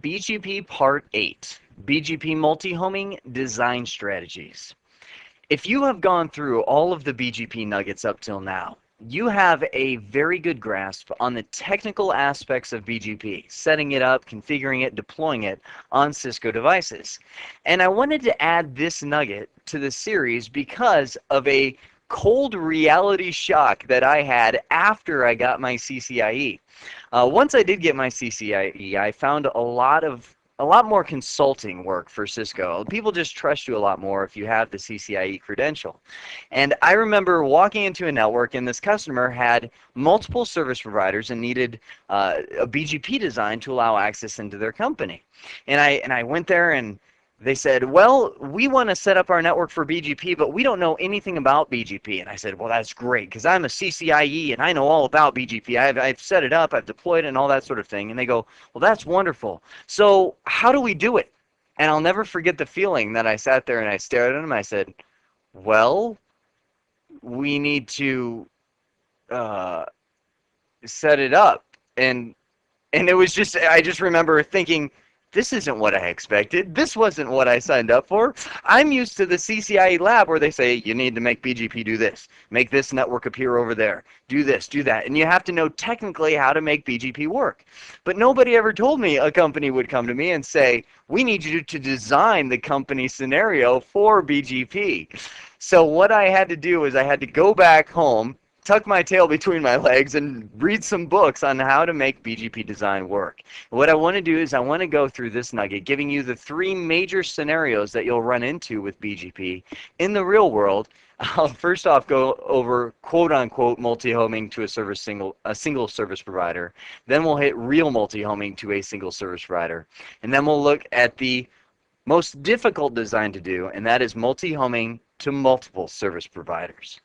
BGP Part 8, BGP Multi-Homing Design Strategies. If you have gone through all of the BGP nuggets up till now, you have a very good grasp on the technical aspects of BGP, setting it up, configuring it, deploying it on Cisco devices. And I wanted to add this nugget to the series because of a cold reality shock that I had after I got my CCIE. Once I did get my CCIE, I found a lot more consulting work for Cisco. People just trust you a lot more if you have the CCIE credential. And I remember walking into a network, and this customer had multiple service providers and needed a BGP design to allow access into their company. And I went there, and they said, well, we want to set up our network for BGP, but we don't know anything about BGP. And I said, well, that's great, because I'm a CCIE and I know all about BGP. I've set it up, I've deployed it, and all that sort of thing. And they go, well, that's wonderful. So how do we do it? And I'll never forget the feeling that I sat there and I stared at them. I said, well, we need to set it up. And it was just, I just remember thinking, this isn't what I expected. This wasn't what I signed up for. I'm used to the CCIE lab where they say, you need to make BGP do this, make this network appear over there, do this, do that. And you have to know technically how to make BGP work. But nobody ever told me a company would come to me and say, we need you to design the company scenario for BGP. So what I had to do is I had to go back home, tuck my tail between my legs, and read some books on how to make BGP design work. What I want to do is I want to go through this nugget, giving you the three major scenarios that you'll run into with BGP in the real world. I'll first off go over quote-unquote multi-homing to a single service provider. Then we'll hit real multi-homing to a single service provider. And then we'll look at the most difficult design to do, and that is multi-homing to multiple service providers.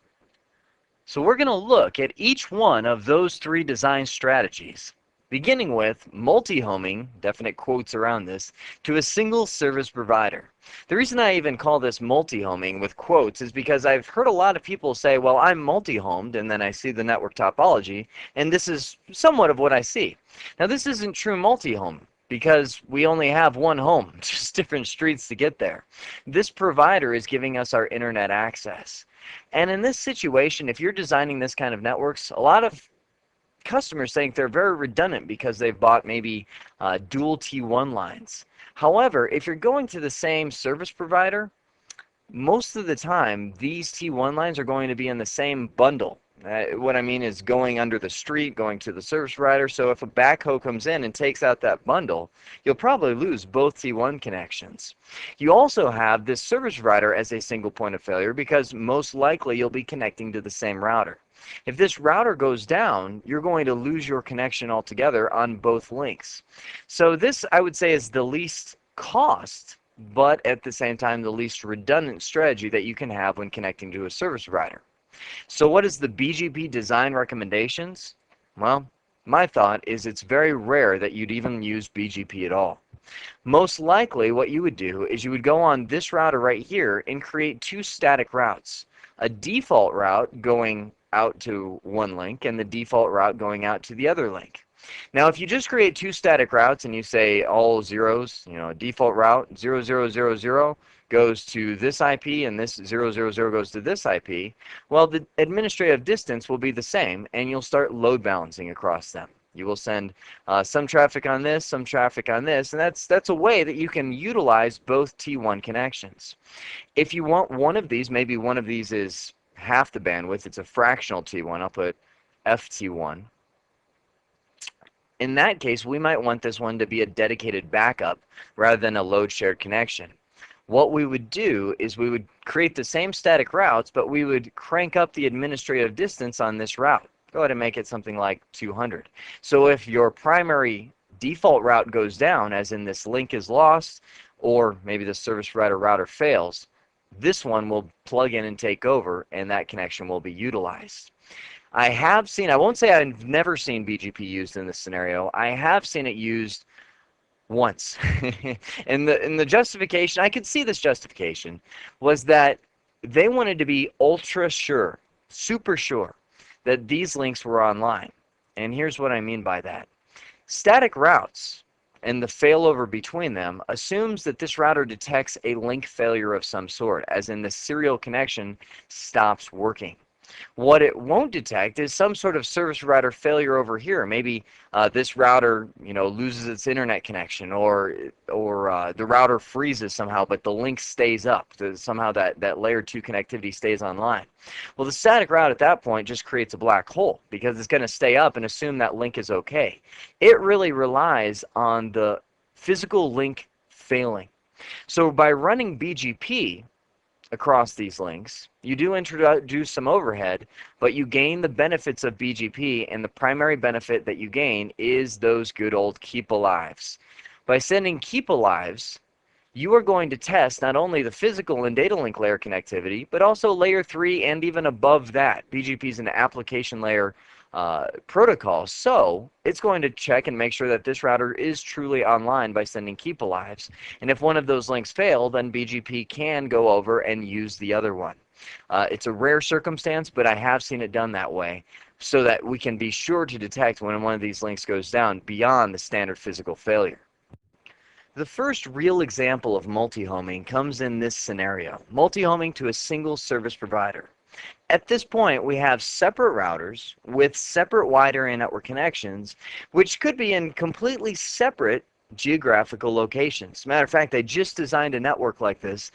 So we're going to look at each one of those three design strategies, beginning with multi-homing, definite quotes around this, to a single service provider. The reason I even call this multi-homing with quotes is because I've heard a lot of people say, well, I'm multi-homed, and then I see the network topology, and this is somewhat of what I see. Now, this isn't true multi-home, because we only have one home, just different streets to get there. This provider is giving us our internet access. And in this situation, if you're designing this kind of networks, a lot of customers think they're very redundant because they've bought maybe dual T1 lines. However, if you're going to the same service provider, most of the time, these T1 lines are going to be in the same bundle. What I mean is going under the street, going to the service provider. So if a backhoe comes in and takes out that bundle, you'll probably lose both T1 connections. You also have this service provider as a single point of failure because most likely you'll be connecting to the same router. If this router goes down, you're going to lose your connection altogether on both links. So this, I would say, is the least cost, but at the same time, the least redundant strategy that you can have when connecting to a service provider. So what is the BGP design recommendations? Well, my thought is it's very rare that you'd even use BGP at all. Most likely what you would do is you would go on this router right here and create two static routes. A default route going out to one link and the default route going out to the other link. Now, if you just create two static routes and you say all zeros, default route 0000 goes to this IP and this 000 goes to this IP, well, the administrative distance will be the same, and you'll start load balancing across them. You will send some traffic on this, some traffic on this, and that's a way that you can utilize both T1 connections. If you want one of these, maybe one of these is half the bandwidth, it's a fractional T1, I'll put FT1. In that case, we might want this one to be a dedicated backup rather than a load shared connection. What we would do is we would create the same static routes, but we would crank up the administrative distance on this route. Go ahead and make it something like 200. So if your primary default route goes down, as in this link is lost, or maybe the service provider router fails, this one will plug in and take over, and that connection will be utilized. I have seen, I won't say I've never seen BGP used in this scenario. I have seen it used once. and the justification, I could see this justification, was that they wanted to be ultra sure, super sure, that these links were online. And here's what I mean by that. Static routes and the failover between them assumes that this router detects a link failure of some sort, as in the serial connection stops working. What it won't detect is some sort of service provider failure over here. Maybe this router, loses its internet connection, or the router freezes somehow, but the link stays up. Somehow that layer 2 connectivity stays online. Well, the static route at that point just creates a black hole because it's going to stay up and assume that link is okay. It really relies on the physical link failing. So by running BGP across these links, you do introduce some overhead, but you gain the benefits of BGP, and the primary benefit that you gain is those good old keep alives. By sending keep alives, you are going to test not only the physical and data link layer connectivity, but also layer 3 and even above that. BGP is an application layer protocol, so it's going to check and make sure that this router is truly online by sending keep alives. And if one of those links fail, then BGP can go over and use the other one. It's a rare circumstance, but I have seen it done that way, so that we can be sure to detect when one of these links goes down beyond the standard physical failure. The first real example of multi-homing comes in this scenario: multi-homing to a single service provider. At this point, we have separate routers with separate wide area network connections, which could be in completely separate geographical locations. As a matter of fact, I just designed a network like this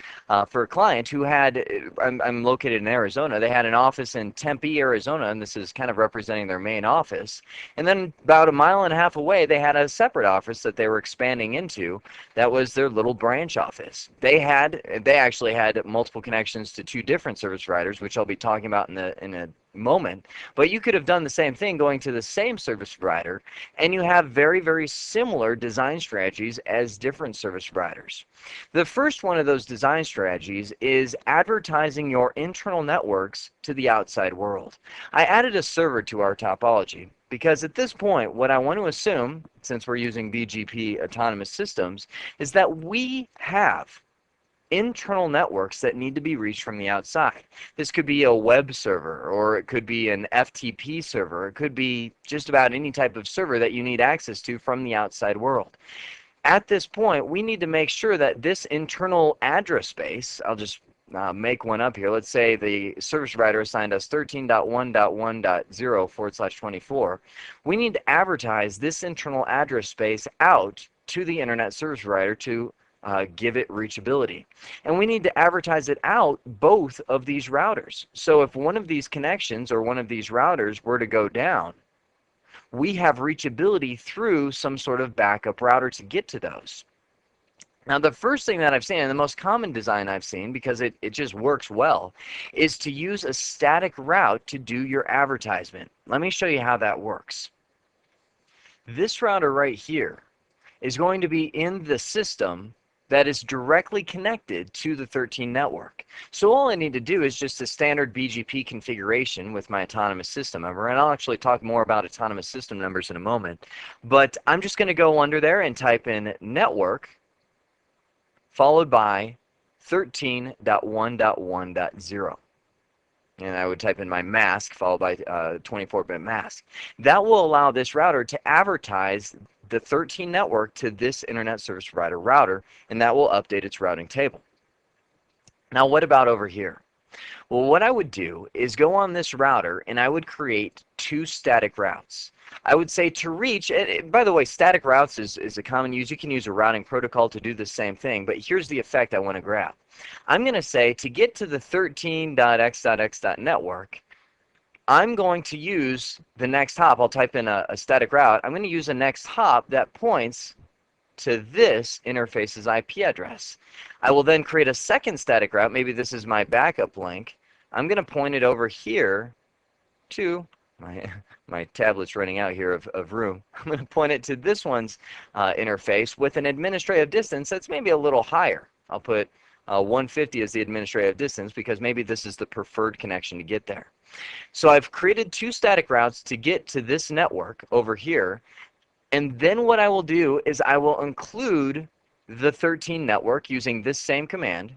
for a client who had, I'm located in Arizona, they had an office in Tempe, Arizona, and this is kind of representing their main office. And then about a mile and a half away, they had a separate office that they were expanding into. That was their little branch office. They actually had multiple connections to 2 different service providers, which I'll be talking about in a moment. But you could have done the same thing going to the same service provider, and you have very, very similar design strategies as different service providers. The first one of those design strategies is advertising your internal networks to the outside world. I added a server to our topology because at this point, what I want to assume, since we're using BGP autonomous systems, is that we have internal networks that need to be reached from the outside. This could be a web server, or it could be an FTP server. It could be just about any type of server that you need access to from the outside world. At this point, we need to make sure that this internal address space, I'll just make one up here. Let's say the service provider assigned us 13.1.1.0/24. We need to advertise this internal address space out to the internet service provider to give it reachability. And we need to advertise it out both of these routers. So if one of these connections or one of these routers were to go down, we have reachability through some sort of backup router to get to those. Now, the first thing that I've seen, and the most common design I've seen, because it just works well, is to use a static route to do your advertisement. Let me show you how that works. This router right here is going to be in the system that is directly connected to the 13 network. So all I need to do is just a standard BGP configuration with my autonomous system number, and I'll actually talk more about autonomous system numbers in a moment. But I'm just going to go under there and type in network followed by 13.1.1.0. And I would type in my mask followed by 24-bit mask. That will allow this router to advertise the 13 network to this internet service provider router, and that will update its routing table. Now, what about over here? Well, what I would do is go on this router and I would create 2 static routes. I would say to reach, and by the way, static routes is a common use. You can use a routing protocol to do the same thing, but here's the effect I want to grab. I'm going to say to get to the 13.x.x.network, I'm going to use the next hop. I'll type in a static route. I'm going to use a next hop that points to this interface's IP address. I will then create a second static route. Maybe this is my backup link. I'm going to point it over here to my tablet's running out here of room. I'm going to point it to this one's interface with an administrative distance that's maybe a little higher. I'll put 150 as the administrative distance because maybe this is the preferred connection to get there. So I've created 2 static routes to get to this network over here, and then what I will do is I will include the 13 network using this same command,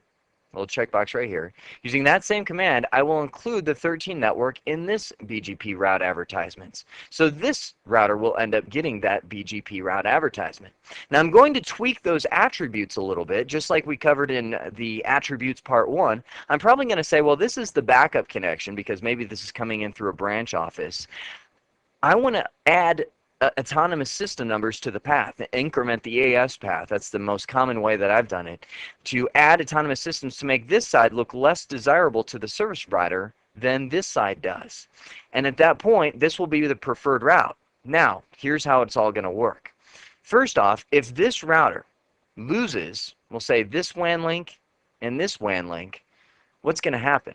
little checkbox right here. Using that same command, I will include the 13 network in this BGP route advertisements. So this router will end up getting that BGP route advertisement. Now I'm going to tweak those attributes a little bit, just like we covered in the attributes part 1. I'm probably going to say, well, this is the backup connection because maybe this is coming in through a branch office. I want to add autonomous system numbers to the path, increment the AS path. That's the most common way that I've done it, to add autonomous systems to make this side look less desirable to the service provider than this side does. And at that point, this will be the preferred route. Now, here's how it's all going to work. First off, if this router loses, we'll say this WAN link and this WAN link, what's going to happen?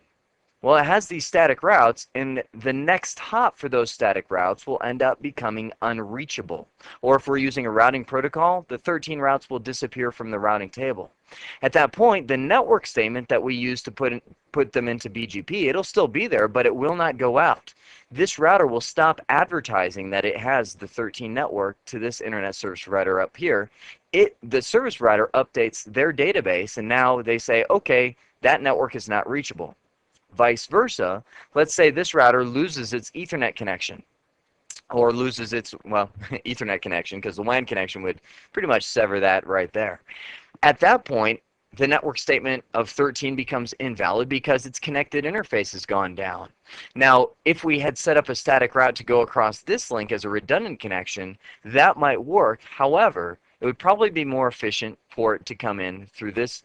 Well, it has these static routes, and the next hop for those static routes will end up becoming unreachable. Or if we're using a routing protocol, the 13 routes will disappear from the routing table. At that point, the network statement that we use to put them into BGP, it'll still be there, but it will not go out. This router will stop advertising that it has the 13 network to this internet service provider up here. The service provider updates their database, and now they say, okay, that network is not reachable. Vice versa, let's say this router loses its Ethernet connection, or loses its, well, Ethernet connection, because the WAN connection would pretty much sever that right there. At that point, the network statement of 13 becomes invalid because its connected interface has gone down. Now, if we had set up a static route to go across this link as a redundant connection, that might work. However, it would probably be more efficient for it to come in through this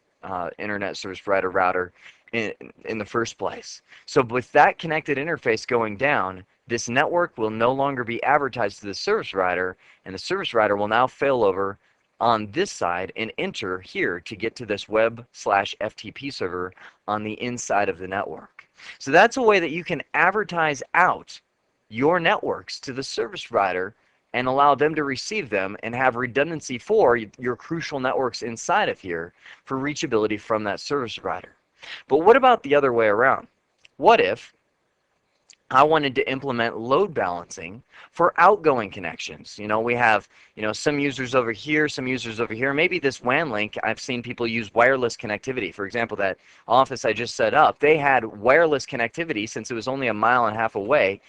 internet service provider router in the first place. So with that connected interface going down, this network will no longer be advertised to the service provider, and the service provider will now fail over on this side and enter here to get to this web/FTP server on the inside of the network. So that's a way that you can advertise out your networks to the service provider and allow them to receive them and have redundancy for your crucial networks inside of here for reachability from that service provider. But what about the other way around? What if I wanted to implement load balancing for outgoing connections? You know, we have, some users over here, some users over here. Maybe this WAN link, I've seen people use wireless connectivity. For example, that office I just set up, they had wireless connectivity since it was only 1.5 miles away.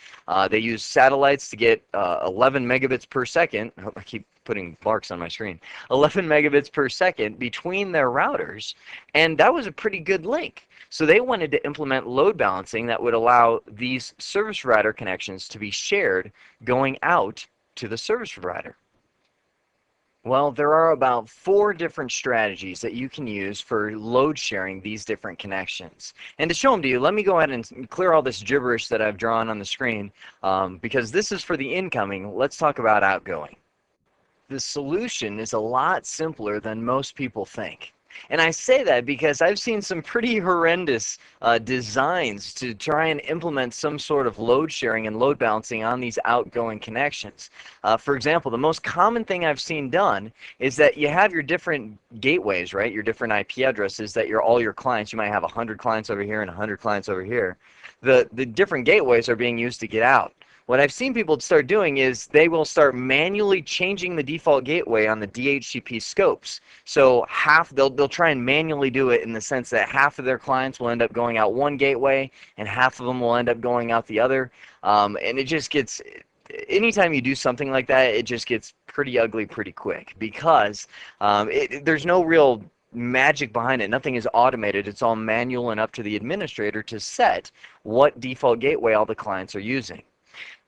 They used satellites to get 11 megabits per second. I keep putting marks on my screen. 11 megabits per second between their routers, and that was a pretty good link. So they wanted to implement load balancing that would allow these service provider connections to be shared going out to the service provider. Well, there are about 4 different strategies that you can use for load sharing these different connections. And to show them to you, let me go ahead and clear all this gibberish that I've drawn on the screen, because this is for the incoming. Let's talk about outgoing. The solution is a lot simpler than most people think. And I say that because I've seen some pretty horrendous designs to try and implement some sort of load sharing and load balancing on these outgoing connections. For example, the most common thing I've seen done is that you have your different gateways, right? Your different IP addresses that all your clients. You might have 100 clients over here and 100 clients over here. The different gateways are being used to get out. What I've seen people start doing is they will start manually changing the default gateway on the DHCP scopes. So they'll try and manually do it in the sense that half of their clients will end up going out one gateway and half of them will end up going out the other. And it just gets, anytime you do something like that, it just gets pretty ugly pretty quick because there's no real magic behind it. Nothing is automated. It's all manual and up to the administrator to set what default gateway all the clients are using.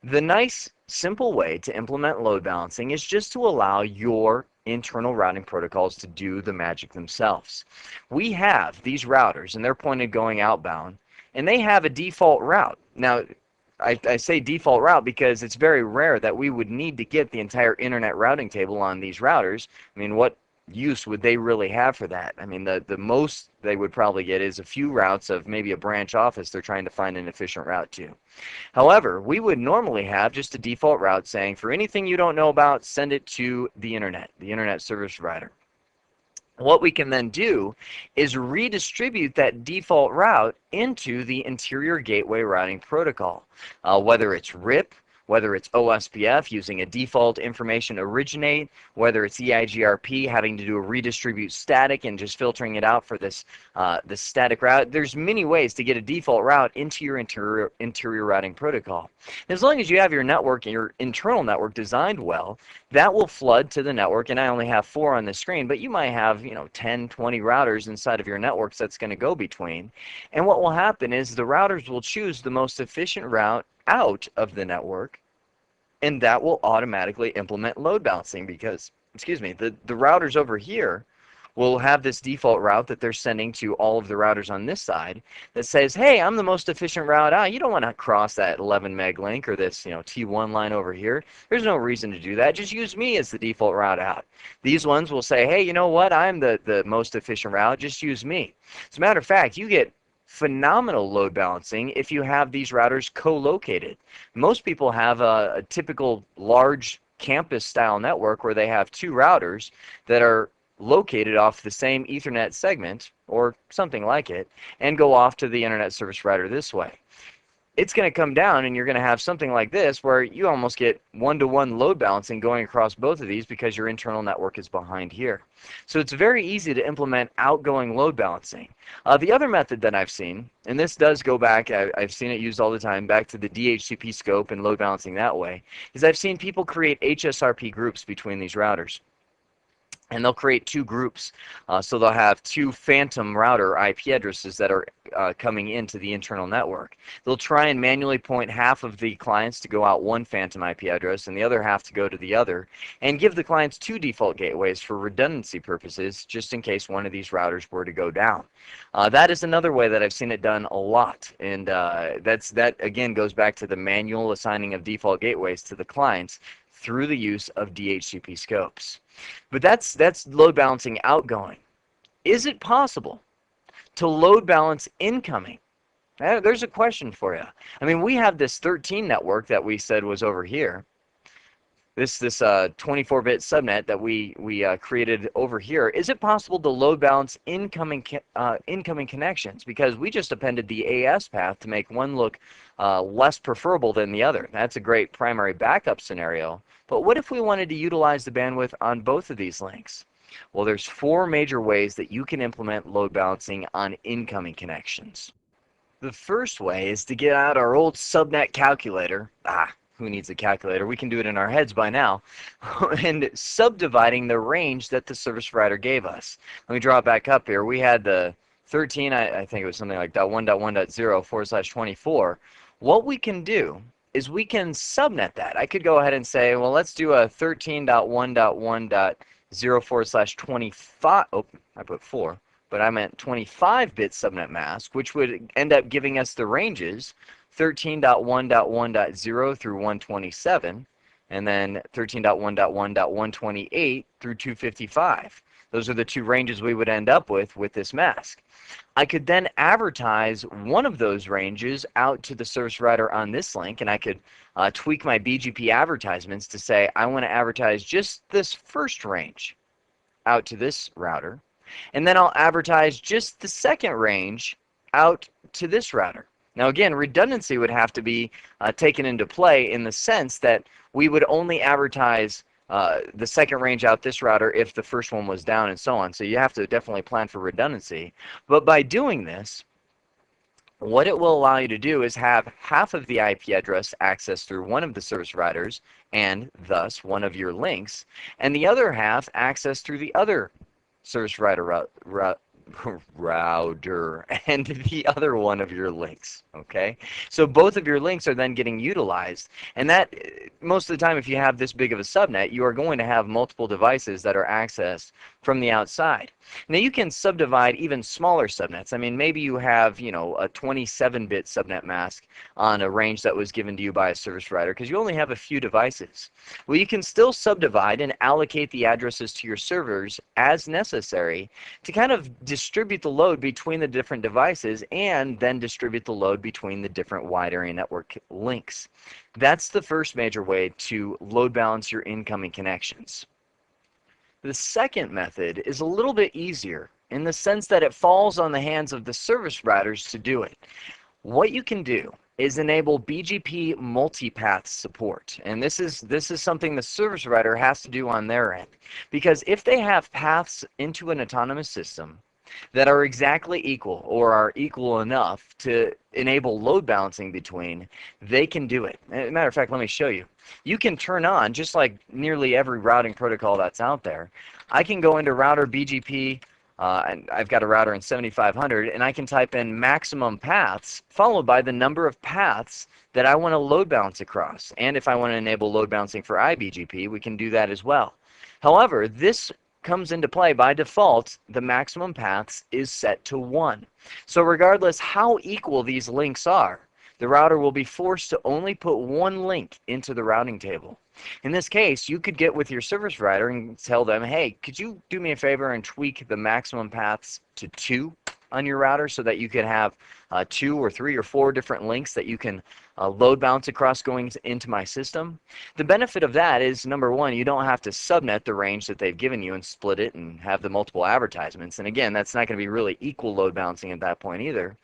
The nice, simple way to implement load balancing is just to allow your internal routing protocols to do the magic themselves. We have these routers, and they're pointed going outbound, and they have a default route. Now, I say default route because it's very rare that we would need to get the entire internet routing table on these routers. I mean, what use would they really have for that? I mean, the most they would probably get is a few routes of maybe a branch office they're trying to find an efficient route to. However, we would normally have just a default route saying, for anything you don't know about, send it to the internet service provider. What we can then do is redistribute that default route into the interior gateway routing protocol, whether it's RIP whether it's OSPF using a default information originate, whether it's EIGRP having to do a redistribute static and just filtering it out for this static route. There's many ways to get a default route into your interior routing protocol. As long as you have your network, your internal network designed well, that will flood to the network. And I only have 4 on the screen, but you might have 10, 20 routers inside of your networks that's going to go between. And what will happen is the routers will choose the most efficient route out of the network, and that will automatically implement load balancing because, excuse me, the routers over here will have this default route that they're sending to all of the routers on this side that says, hey, I'm the most efficient route out. You don't want to cross that 11 meg link or this T1 line over here. There's no reason to do that. Just use me as the default route out. These ones will say, hey, you know what? I'm the most efficient route. Just use me. As a matter of fact, you get phenomenal load balancing if you have these routers co-located. Most people have a typical large campus style network where they have 2 routers that are located off the same Ethernet segment or something like it and go off to the internet service router this way. It's going to come down and you're going to have something like this where you almost get one-to-one load balancing going across both of these because your internal network is behind here. So it's very easy to implement outgoing load balancing. The other method that I've seen, and this does go back, I've seen it used all the time, back to the DHCP scope and load balancing that way, is I've seen people create HSRP groups between these routers. And they'll create 2 groups. So they'll have 2 phantom router IP addresses that are coming into the internal network. They'll try and manually point half of the clients to go out one phantom IP address and the other half to go to the other, and give the clients 2 default gateways for redundancy purposes, just in case one of these routers were to go down. That is another way that I've seen it done a lot, and that again goes back to the manual assigning of default gateways to the clients through the use of DHCP scopes. But that's load balancing outgoing. Is it possible to load balance incoming? There's a question for you. I mean, we have this 13 network that we said was over here. This 24-bit subnet that we created over here. Is it possible to load balance incoming connections? Because we just appended the AS path to make one look less preferable than the other. That's a great primary backup scenario. But what if we wanted to utilize the bandwidth on both of these links? Well, there's 4 major ways that you can implement load balancing on incoming connections. The first way is to get out our old subnet calculator. Who needs a calculator? We can do it in our heads by now. And subdividing the range that the service provider gave us. Let me draw it back up here. We had the 13, I think it was something like .1.1.0/24. What we can do is we can subnet that. I could go ahead and say, well, let's do a 13.1.1.0/25. Oh, I put 4, but I meant 25-bit subnet mask, which would end up giving us the ranges 13.1.1.0 through 127, and then 13.1.1.128 through 255. Those are the 2 ranges we would end up with this mask. I could then advertise one of those ranges out to the service provider on this link, and I could tweak my BGP advertisements to say I want to advertise just this first range out to this router, and then I'll advertise just the second range out to this router. Now again, redundancy would have to be taken into play in the sense that we would only advertise the second range out this router if the first one was down and so on. So you have to definitely plan for redundancy. But by doing this, what it will allow you to do is have half of the IP address accessed through one of the service providers and thus one of your links, and the other half accessed through the other service provider router and the other one of your links. Okay, so both of your links are then getting utilized, and that most of the time, if you have this big of a subnet, you are going to have multiple devices that are accessed from the outside. Now you can subdivide even smaller subnets. I mean, maybe you have a 27-bit subnet mask on a range that was given to you by a service provider because you only have a few devices. Well, you can still subdivide and allocate the addresses to your servers as necessary to kind of distribute the load between the different devices and then distribute the load between the different wide area network links. That's the first major way to load balance your incoming connections. The second method is a little bit easier in the sense that it falls on the hands of the service providers to do it. What you can do is enable BGP multipath support. And this is something the service provider has to do on their end. Because if they have paths into an autonomous system that are exactly equal or are equal enough to enable load balancing between, they can do it. As a matter of fact, let me show you. You can turn on, just like nearly every routing protocol that's out there, I can go into router BGP, and I've got a router in 7500, and I can type in maximum paths followed by the number of paths that I want to load balance across. And if I want to enable load balancing for iBGP, we can do that as well. However, this comes into play by default. The maximum paths is set to 1. So regardless how equal these links are, the router will be forced to only put one link into the routing table. In this case, you could get with your service provider and tell them, hey, could you do me a favor and tweak the maximum paths to 2 on your router so that you could have 2 or 3 or 4 different links that you can load balance across going into my system. The benefit of that is, number one, you don't have to subnet the range that they've given you and split it and have the multiple advertisements. And again, that's not going to be really equal load balancing at that point either.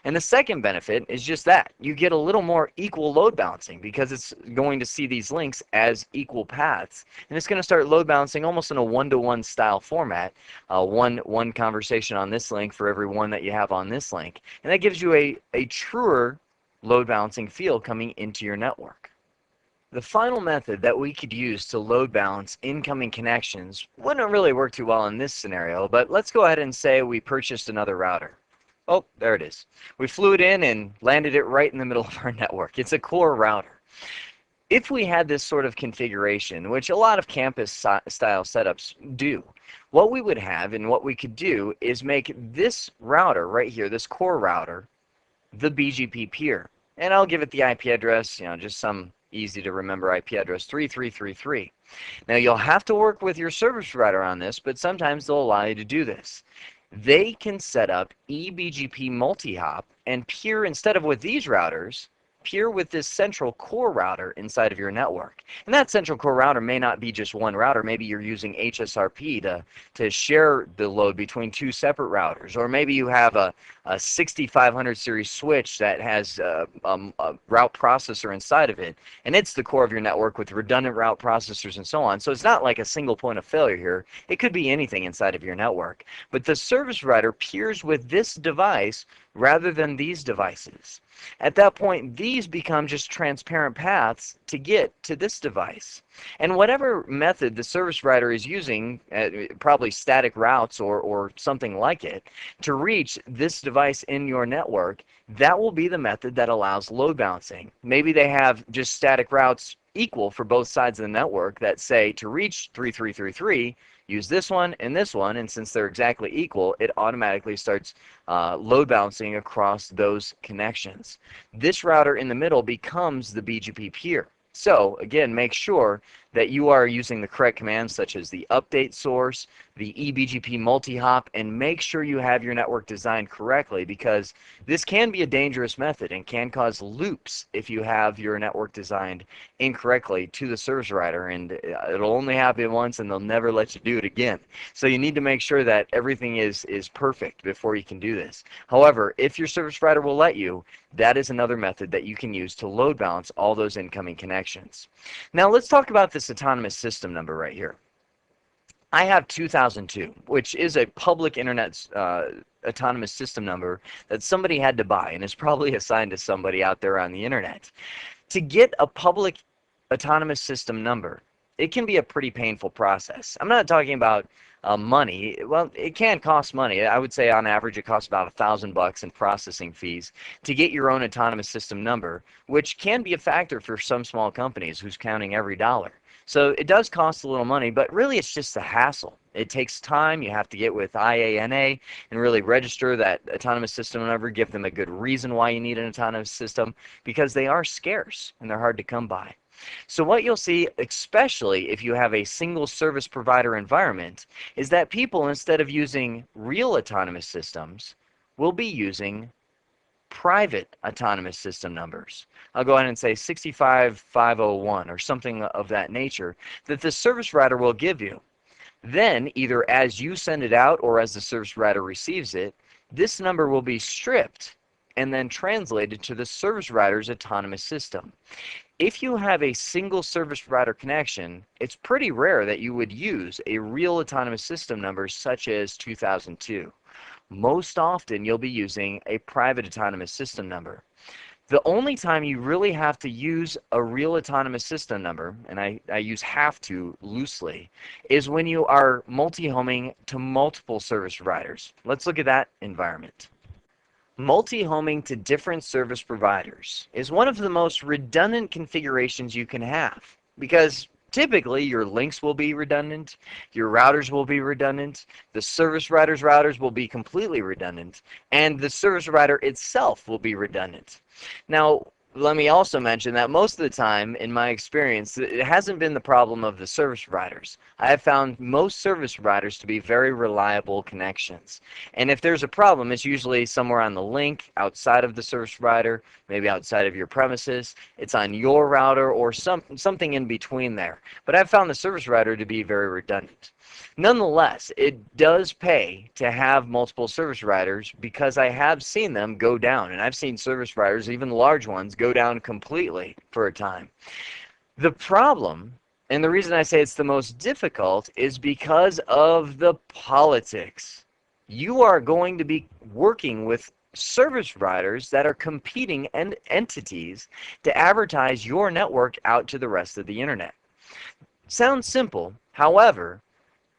And the second benefit is just that you get a little more equal load balancing because it's going to see these links as equal paths, and it's going to start load balancing almost in a one-to-one style format. One conversation on this link for every one that you have on this link, and that gives you a truer load balancing feel coming into your network. The final method that we could use to load balance incoming connections wouldn't really work too well in this scenario, but let's go ahead and say we purchased another router. Oh, there it is. We flew it in and landed it right in the middle of our network. It's a core router. If we had this sort of configuration, which a lot of campus style setups do, what we would have and what we could do is make this router right here, this core router, the BGP peer. And I'll give it the IP address, just some easy to remember IP address, 3333. Now you'll have to work with your service provider on this, but sometimes they'll allow you to do this. They can set up eBGP multi-hop and peer, instead of with these routers, peer with this central core router inside of your network. And that central core router may not be just one router. Maybe you're using HSRP to share the load between 2 separate routers. Or maybe you have a 6500 series switch that has a route processor inside of it. And it's the core of your network with redundant route processors and so on. So it's not like a single point of failure here. It could be anything inside of your network. But the service provider peers with this device rather than these devices. At that point, these become just transparent paths to get to this device. And whatever method the service provider is using, probably static routes or something like it, to reach this device in your network, that will be the method that allows load balancing. Maybe they have just static routes equal for both sides of the network that say to reach 3333, use this one, and since they're exactly equal, it automatically starts load balancing across those connections. This router in the middle becomes the BGP peer. So again, make sure that you are using the correct commands such as the update source, the eBGP multi-hop, and make sure you have your network designed correctly, because this can be a dangerous method and can cause loops if you have your network designed incorrectly to the service provider, and it'll only happen once and they'll never let you do it again. So you need to make sure that everything is perfect before you can do this. However, if your service provider will let you, that is another method that you can use to load balance all those incoming connections. Now let's talk about this autonomous system number right here. I have 2002, which is a public internet autonomous system number that somebody had to buy and is probably assigned to somebody out there on the internet. To get a public autonomous system number, it can be a pretty painful process. I'm not talking about money. Well, it can cost money. I would say on average it costs about $1,000 in processing fees to get your own autonomous system number, which can be a factor for some small companies who's counting every dollar. So it does cost a little money, but really it's just a hassle. It takes time. You have to get with IANA and really register that autonomous system number, give them a good reason why you need an autonomous system, because they are scarce and they're hard to come by. So what you'll see, especially if you have a single service provider environment, is that people, instead of using real autonomous systems, will be using private autonomous system numbers. I'll go ahead and say 65501 or something of that nature that the service provider will give you. Then, either as you send it out or as the service provider receives it, this number will be stripped and then translated to the service provider's autonomous system. If you have a single service provider connection, it's pretty rare that you would use a real autonomous system number such as 2002. Most often, you'll be using a private autonomous system number. The only time you really have to use a real autonomous system number, and I use have to loosely, is when you are multi-homing to multiple service providers. Let's look at that environment. Multi-homing to different service providers is one of the most redundant configurations you can have, because typically your links will be redundant, your routers will be redundant, the service provider's routers will be completely redundant, and the service provider itself will be redundant. Now, let me also mention that most of the time, in my experience, it hasn't been the problem of the service providers. I have found most service providers to be very reliable connections. And if there's a problem, it's usually somewhere on the link, outside of the service provider, maybe outside of your premises. It's on your router or something in between there. But I've found the service provider to be very redundant. Nonetheless, it does pay to have multiple service providers because I have seen them go down, and I've seen service providers, even large ones, go down completely for a time. The problem, and the reason I say it's the most difficult, is because of the politics. You are going to be working with service providers that are competing entities to advertise your network out to the rest of the internet. Sounds simple, however,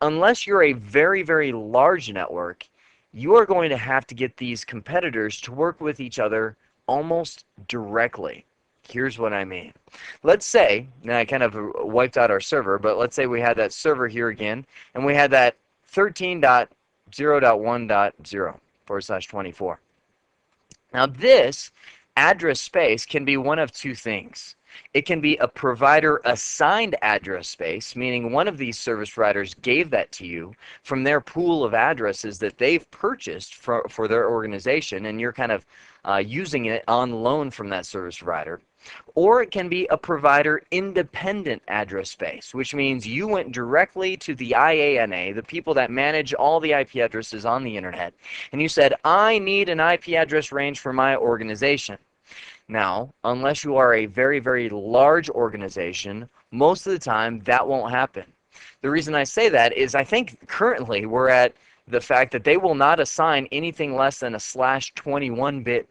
unless you're a very, very large network, you are going to have to get these competitors to work with each other almost directly. Here's what I mean. Let's say, now I kind of wiped out our server, but let's say we had that server here again, and we had that 13.0.1.0/24. Now this address space can be one of two things. It can be a provider assigned address space, meaning one of these service providers gave that to you from their pool of addresses that they've purchased for their organization, and you're kind of using it on loan from that service provider. Or it can be a provider independent address space, which means you went directly to the IANA, the people that manage all the IP addresses on the internet, and you said, I need an IP address range for my organization. Now, unless you are a very, very large organization, most of the time that won't happen. The reason I say that is I think currently we're at the fact that they will not assign anything less than a /21-bit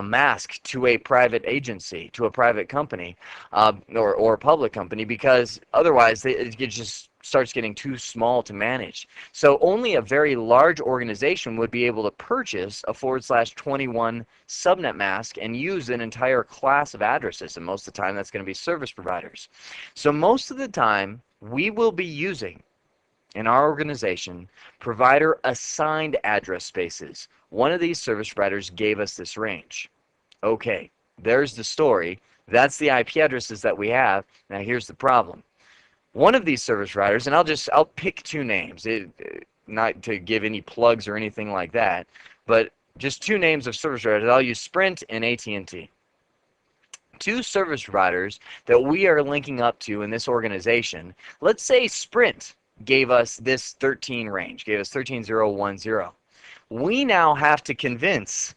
mask to a private agency, to a private company, or a public company, because otherwise it just starts getting too small to manage. So only a very large organization would be able to purchase a /21 subnet mask and use an entire class of addresses, and most of the time that's going to be service providers. So most of the time we will be using, in our organization, provider assigned address spaces. One of these service providers gave us this range. Okay, there's the story. That's the IP addresses that we have. Now here's the problem. One of these service providers, and I'll pick two names, not to give any plugs or anything like that, but just two names of service providers. I'll use Sprint and AT&T. Two service providers that we are linking up to in this organization. Let's say Sprint gave us this 13 range, gave us 13.0.1.0. We now have to convince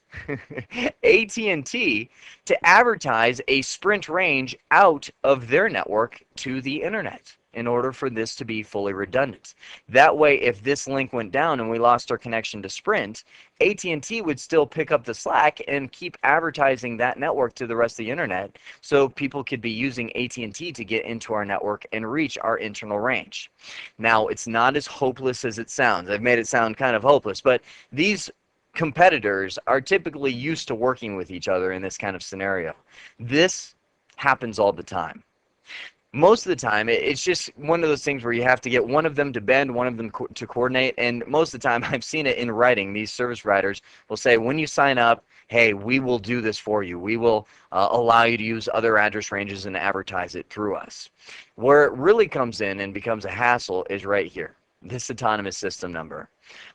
AT&T to advertise a Sprint range out of their network to the internet in order for this to be fully redundant. That way, if this link went down and we lost our connection to Sprint, AT&T would still pick up the slack and keep advertising that network to the rest of the internet, so people could be using AT&T to get into our network and reach our internal range. Now, it's not as hopeless as it sounds. I've made it sound kind of hopeless, but these competitors are typically used to working with each other in this kind of scenario. This happens all the time. Most of the time, it's just one of those things where you have to get one of them to bend, one of them to coordinate, and most of the time I've seen it in writing. These service providers will say, when you sign up, hey, we will do this for you. We will allow you to use other address ranges and advertise it through us. Where it really comes in and becomes a hassle is right here, this autonomous system number.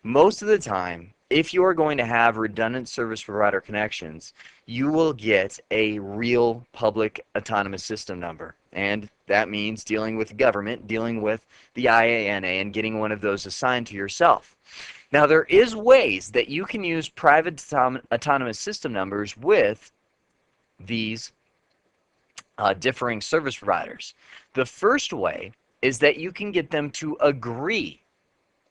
Most of the time, if you are going to have redundant service provider connections, you will get a real public autonomous system number. And that means dealing with government, dealing with the IANA, and getting one of those assigned to yourself. Now, there is ways that you can use private autonomous system numbers with these differing service providers. The first way is that you can get them to agree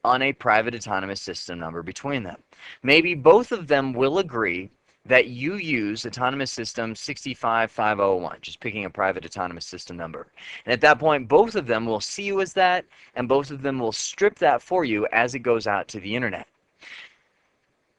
on a private autonomous system number between them. Maybe both of them will agree that you use autonomous system 65501, just picking a private autonomous system number. And at that point, both of them will see you as that, and both of them will strip that for you as it goes out to the internet.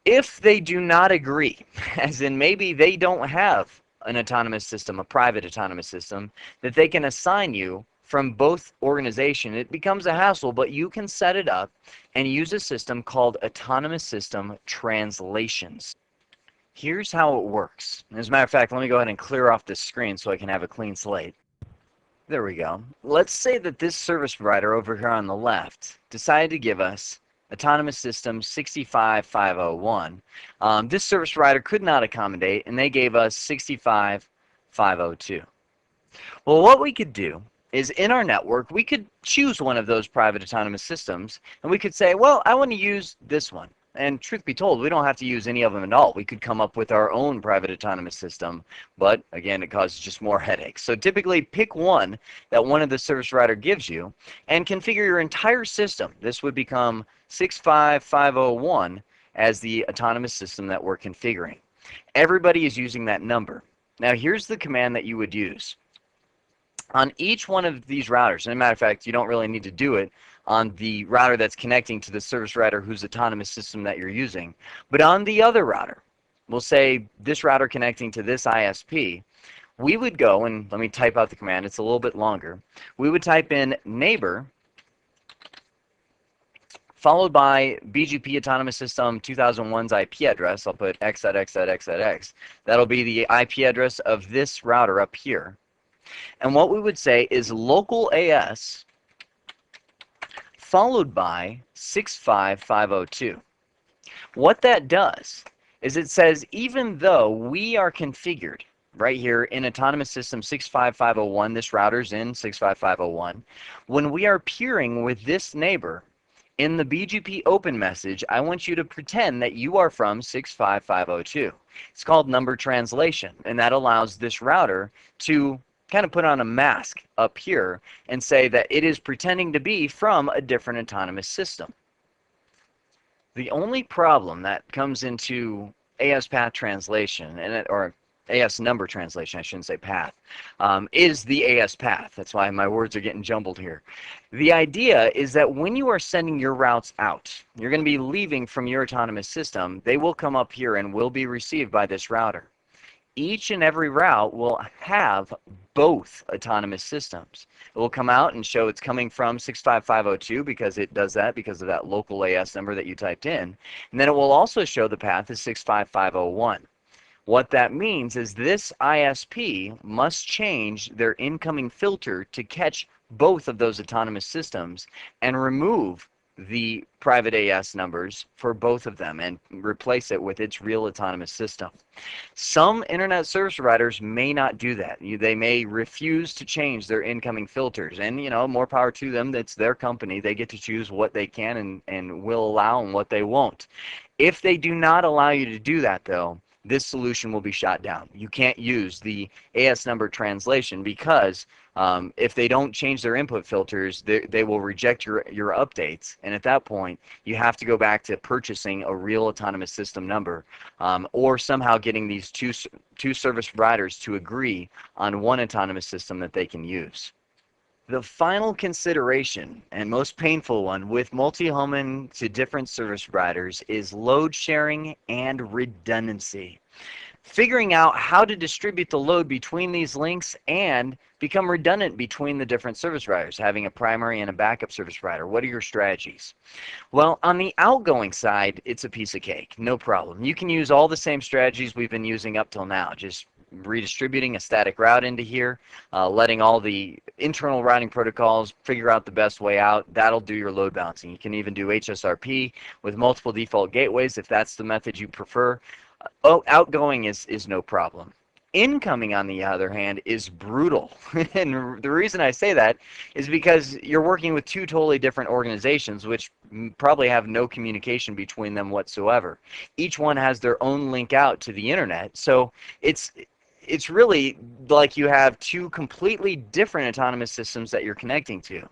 If they do not agree, as in maybe they don't have an autonomous system, a private autonomous system, that they can assign you from both organizations, it becomes a hassle, but you can set it up and use a system called autonomous system translations. Here's how it works. As a matter of fact, let me go ahead and clear off this screen so I can have a clean slate. There we go. Let's say that this service provider over here on the left decided to give us autonomous system 65501. This service provider could not accommodate, and they gave us 65502. Well, what we could do is in our network, we could choose one of those private autonomous systems, and we could say, well, I want to use this one. And truth be told, we don't have to use any of them at all. We could come up with our own private autonomous system, but again, it causes just more headaches. So typically pick one that one of the service provider gives you and configure your entire system. This would become 65501 as the autonomous system that we're configuring. Everybody is using that number. Now here's the command that you would use. On each one of these routers, and as a matter of fact, you don't really need to do it on the router that's connecting to the service provider whose autonomous system that you're using, but on the other router, we'll say this router connecting to this ISP, we would go, and let me type out the command, it's a little bit longer, we would type in neighbor followed by BGP autonomous system 2001's IP address. I'll put x@x@x@x. That'll be the IP address of this router up here. And what we would say is local AS followed by 65502. What that does is it says even though we are configured right here in autonomous system 65501, this router's in 65501, when we are peering with this neighbor in the BGP open message, I want you to pretend that you are from 65502. It's called number translation, and that allows this router to kind of put on a mask up here and say that it is pretending to be from a different autonomous system. The only problem that comes into AS path translation, or AS number translation, I shouldn't say path, is the AS path. That's why my words are getting jumbled here. The idea is that when you are sending your routes out, you're going to be leaving from your autonomous system, they will come up here and will be received by this router. Each and every route will have both autonomous systems. It will come out and show it's coming from 65502 because it does that because of that local AS number that you typed in. And then it will also show the path is 65501. What that means is this ISP must change their incoming filter to catch both of those autonomous systems and remove the private AS numbers for both of them and replace it with its real autonomous system. Some internet service providers may not do that. They may refuse to change their incoming filters, and more power to them. That's their company. They get to choose what they can and will allow and what they won't. If they do not allow you to do that though, this solution will be shot down. You can't use the AS number translation because if they don't change their input filters, they will reject your updates. And at that point, you have to go back to purchasing a real autonomous system number or somehow getting these two service providers to agree on one autonomous system that they can use. The final consideration, and most painful one, with multi-homing to different service providers is load sharing and redundancy. Figuring out how to distribute the load between these links and become redundant between the different service providers, having a primary and a backup service provider. What are your strategies? Well, on the outgoing side, it's a piece of cake, no problem. You can use all the same strategies we've been using up till now, just redistributing a static route into here, letting all the internal routing protocols figure out the best way out. That'll do your load balancing. You can even do HSRP with multiple default gateways if that's the method you prefer. Outgoing is no problem. Incoming, on the other hand, is brutal. And the reason I say that is because you're working with two totally different organizations, which probably have no communication between them whatsoever. Each one has their own link out to the internet, so it's it's really like you have two completely different autonomous systems that you're connecting to.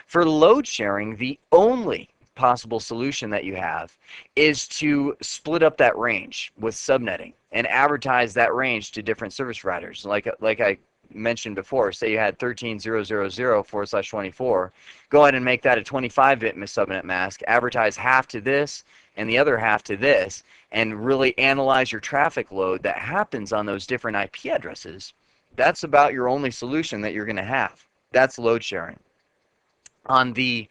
For load sharing, the only possible solution that you have is to split up that range with subnetting and advertise that range to different service providers. Like I mentioned before, say you had 13.0.0.0/24, go ahead and make that a 25-bit subnet mask, advertise half to this and the other half to this, and really analyze your traffic load that happens on those different IP addresses. That's about your only solution that you're going to have. That's load sharing. On the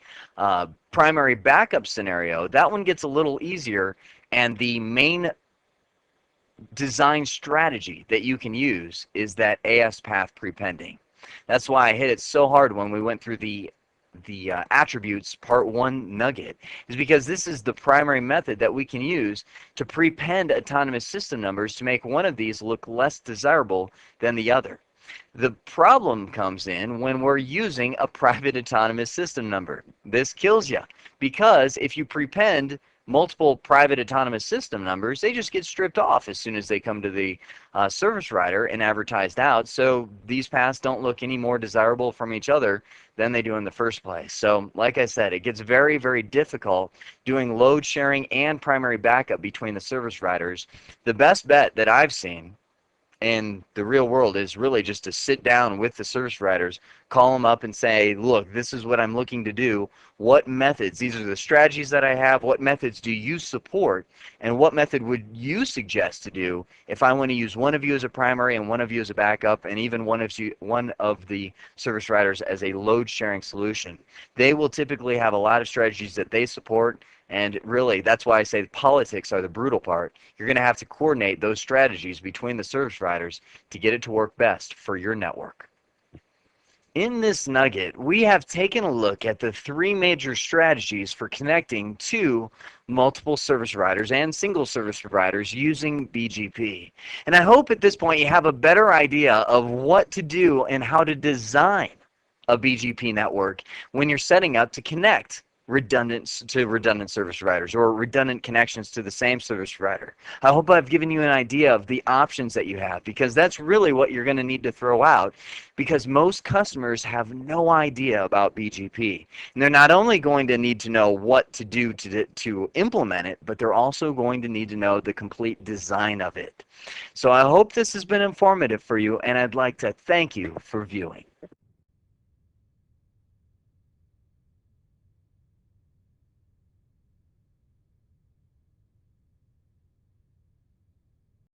primary backup scenario, that one gets a little easier, and the main design strategy that you can use is that AS path prepending. That's why I hit it so hard when we went through the attributes part 1 nugget, is because this is the primary method that we can use to prepend autonomous system numbers to make one of these look less desirable than the other. The problem comes in when we're using a private autonomous system number. This kills you, because if you prepend multiple private autonomous system numbers, they just get stripped off as soon as they come to the service provider and advertised out. So these paths don't look any more desirable from each other than they do in the first place. So like I said, it gets very, very difficult doing load sharing and primary backup between the service providers. The best bet that I've seen in the real world is really just to sit down with the service providers, call them up and say, look, this is what I'm looking to do. What methods, these are the strategies that I have, what methods do you support, and what method would you suggest to do if I want to use one of you as a primary and one of you as a backup, and even one of the service providers as a load sharing solution. They will typically have a lot of strategies that they support. And really, that's why I say politics are the brutal part. You're going to have to coordinate those strategies between the service providers to get it to work best for your network. In this nugget, we have taken a look at the three major strategies for connecting to multiple service providers and single service providers using BGP. And I hope at this point you have a better idea of what to do and how to design a BGP network when you're setting up to connect redundant service providers or redundant connections to the same service provider. I hope I've given you an idea of the options that you have, because that's really what you're going to need to throw out, because most customers have no idea about BGP. And they're not only going to need to know what to do to implement it, but they're also going to need to know the complete design of it. So I hope this has been informative for you, and I'd like to thank you for viewing.